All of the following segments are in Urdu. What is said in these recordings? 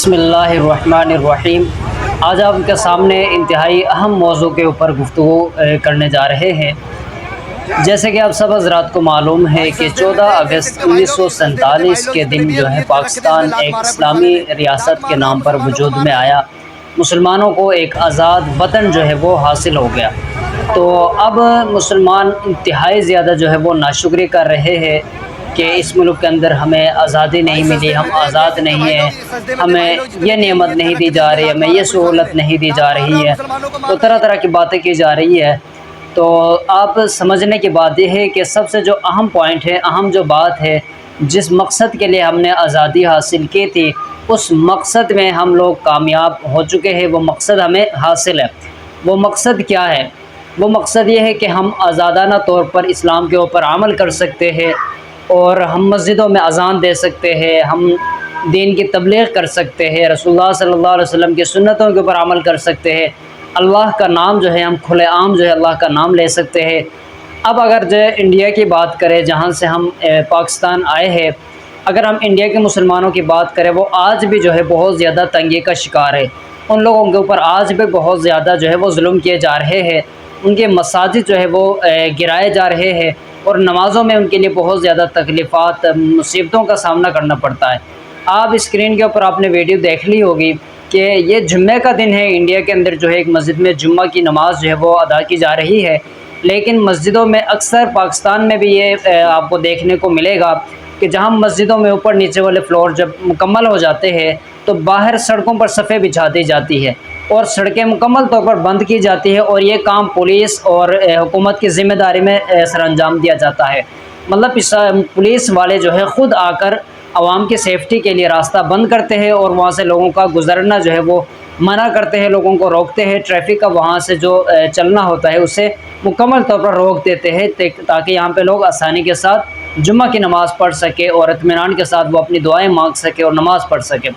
بسم اللہ الرحمن الرحیم۔ آج آپ کے سامنے انتہائی اہم موضوع کے اوپر گفتگو کرنے جا رہے ہیں۔ جیسے کہ آپ سب حضرات کو معلوم ہے کہ 14 اگست 1947 کے دن جو ہے پاکستان ایک اسلامی ریاست کے نام پر وجود میں آیا، مسلمانوں کو ایک آزاد وطن جو ہے وہ حاصل ہو گیا۔ تو اب مسلمان انتہائی زیادہ جو ہے وہ ناشکری کر رہے ہیں کہ اس ملک کے اندر ہمیں آزادی نہیں ملی، ہم آزاد نہیں ہیں، ہمیں یہ نعمت نہیں دی جا رہی، ہمیں یہ سہولت نہیں دی جا رہی ہے، تو طرح طرح کی باتیں کی جا رہی ہے۔ تو آپ سمجھنے کی بات یہ ہے کہ سب سے جو اہم پوائنٹ ہے، اہم جو بات ہے، جس مقصد کے لیے ہم نے آزادی حاصل کی تھی، اس مقصد میں ہم لوگ کامیاب ہو چکے ہیں، وہ مقصد ہمیں حاصل ہے۔ وہ مقصد کیا ہے؟ وہ مقصد یہ ہے کہ ہم آزادانہ طور پر اسلام کے اوپر عمل کر سکتے ہیں، اور ہم مسجدوں میں اذان دے سکتے ہیں، ہم دین کی تبلیغ کر سکتے ہیں، رسول اللہ صلی اللہ علیہ وسلم کی سنتوں کے اوپر عمل کر سکتے ہیں، اللہ کا نام جو ہے ہم کھلے عام جو ہے اللہ کا نام لے سکتے ہیں۔ اب اگر جو ہے انڈیا کی بات کریں، جہاں سے ہم پاکستان آئے ہیں، اگر ہم انڈیا کے مسلمانوں کی بات کریں، وہ آج بھی جو ہے بہت زیادہ تنگی کا شکار ہے۔ ان لوگوں کے اوپر آج بھی بہت زیادہ جو ہے وہ ظلم کیے جا رہے ہیں، ان کے مساجد جو ہے وہ گرائے جا رہے ہیں، اور نمازوں میں ان کے لیے بہت زیادہ تکلیفات، مصیبتوں کا سامنا کرنا پڑتا ہے۔ آپ اسکرین کے اوپر آپ نے ویڈیو دیکھ لی ہوگی کہ یہ جمعے کا دن ہے، انڈیا کے اندر جو ہے ایک مسجد میں جمعہ کی نماز جو ہے وہ ادا کی جا رہی ہے، لیکن مسجدوں میں اکثر پاکستان میں بھی یہ آپ کو دیکھنے کو ملے گا کہ جہاں مسجدوں میں اوپر نیچے والے فلور جب مکمل ہو جاتے ہیں تو باہر سڑکوں پر صفیں بچھا دی جاتی ہے اور سڑکیں مکمل طور پر بند کی جاتی ہے، اور یہ کام پولیس اور حکومت کی ذمہ داری میں سر انجام دیا جاتا ہے۔ مطلب پولیس والے جو ہے خود آ کر عوام کی سیفٹی کے لیے راستہ بند کرتے ہیں، اور وہاں سے لوگوں کا گزرنا جو ہے وہ منع کرتے ہیں، لوگوں کو روکتے ہیں، ٹریفک کا وہاں سے جو چلنا ہوتا ہے اسے مکمل طور پر روک دیتے ہیں، تاکہ یہاں پہ لوگ آسانی کے ساتھ جمعہ کی نماز پڑھ سکے اور اطمینان کے ساتھ وہ اپنی دعائیں مانگ سکے اور نماز پڑھ سکے۔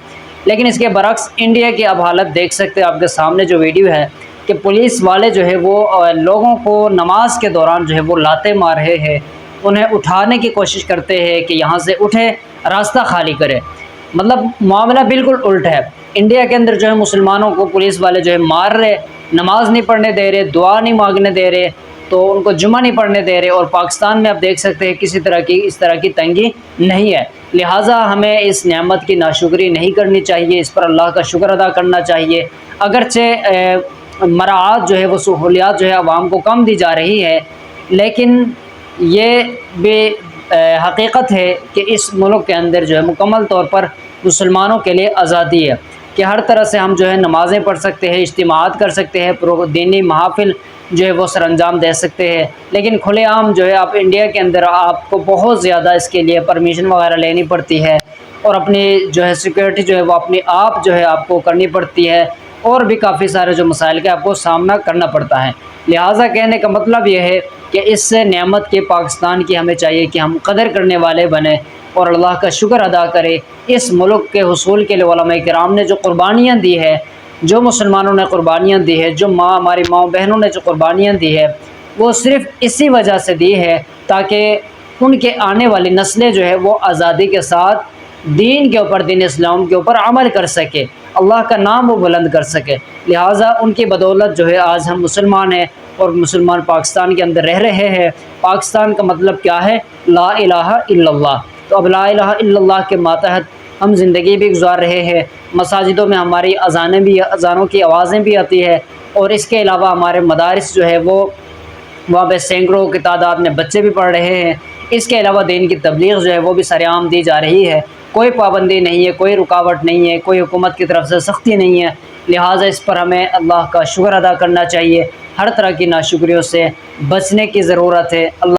لیکن اس کے برعکس انڈیا کی اب حالت دیکھ سکتے ہیں آپ کے سامنے جو ویڈیو ہے، کہ پولیس والے جو ہے وہ لوگوں کو نماز کے دوران جو ہے وہ لاتے مار رہے ہیں، انہیں اٹھانے کی کوشش کرتے ہیں کہ یہاں سے اٹھے، راستہ خالی کرے۔ مطلب معاملہ بالکل الٹ ہے۔ انڈیا کے اندر جو ہے مسلمانوں کو پولیس والے جو ہے مار رہے، نماز نہیں پڑھنے دے رہے، دعا نہیں مانگنے دے رہے، تو ان کو جمعہ نہیں پڑھنے دے رہے، اور پاکستان میں آپ دیکھ سکتے ہیں کسی طرح کی اس طرح کی تنگی نہیں ہے۔ لہٰذا ہمیں اس نعمت کی ناشکری نہیں کرنی چاہیے، اس پر اللہ کا شکر ادا کرنا چاہیے۔ اگرچہ مراعات جو ہے وہ سہولیات جو ہے عوام کو کم دی جا رہی ہے، لیکن یہ بھی حقیقت ہے کہ اس ملک کے اندر جو ہے مکمل طور پر مسلمانوں کے لیے آزادی ہے کہ ہر طرح سے ہم جو ہے نمازیں پڑھ سکتے ہیں، اجتماعات کر سکتے ہیں، دینی محافل جو ہے وہ سر انجام دے سکتے ہیں، لیکن کھلے عام جو ہے آپ انڈیا کے اندر آپ کو بہت زیادہ اس کے لیے پرمیشن وغیرہ لینی پڑتی ہے، اور اپنی جو ہے سیکورٹی جو ہے وہ اپنی آپ جو ہے آپ کو کرنی پڑتی ہے، اور بھی کافی سارے جو مسائل کا آپ کو سامنا کرنا پڑتا ہے۔ لہٰذا کہنے کا مطلب یہ ہے کہ اس نعمت کے پاکستان کی ہمیں چاہیے کہ ہم قدر کرنے والے بنیں اور اللہ کا شکر ادا کریں۔ اس ملک کے حصول کے لیے علماء کرام نے جو قربانیاں دی ہے، جو مسلمانوں نے قربانیاں دی ہے، جو ہماری ماں بہنوں نے جو قربانیاں دی ہے، وہ صرف اسی وجہ سے دی ہے تاکہ ان کے آنے والی نسلیں جو ہے وہ آزادی کے ساتھ دین کے اوپر، دین اسلام کے اوپر عمل کر سکے، اللہ کا نام وہ بلند کر سکے۔ لہٰذا ان کی بدولت جو ہے آج ہم مسلمان ہیں، اور مسلمان پاکستان کے اندر رہ رہے ہیں۔ پاکستان کا مطلب کیا ہے؟ لا الہ الا اللہ۔ تو اب لا الہ الا اللہ کے ماتحت ہم زندگی بھی گزار رہے ہیں۔ مساجدوں میں ہماری اذانوں کی آوازیں بھی آتی ہے، اور اس کے علاوہ ہمارے مدارس جو ہے وہ وہاں پہ سینکڑوں کی تعداد میں بچے بھی پڑھ رہے ہیں۔ اس کے علاوہ دین کی تبلیغ جو ہے وہ بھی سرعام دی جا رہی ہے، کوئی پابندی نہیں ہے، کوئی رکاوٹ نہیں ہے، کوئی حکومت کی طرف سے سختی نہیں ہے۔ لہٰذا اس پر ہمیں اللہ کا شکر ادا کرنا چاہیے، ہر طرح کی ناشکریوں سے بچنے کی ضرورت ہے۔ اللہ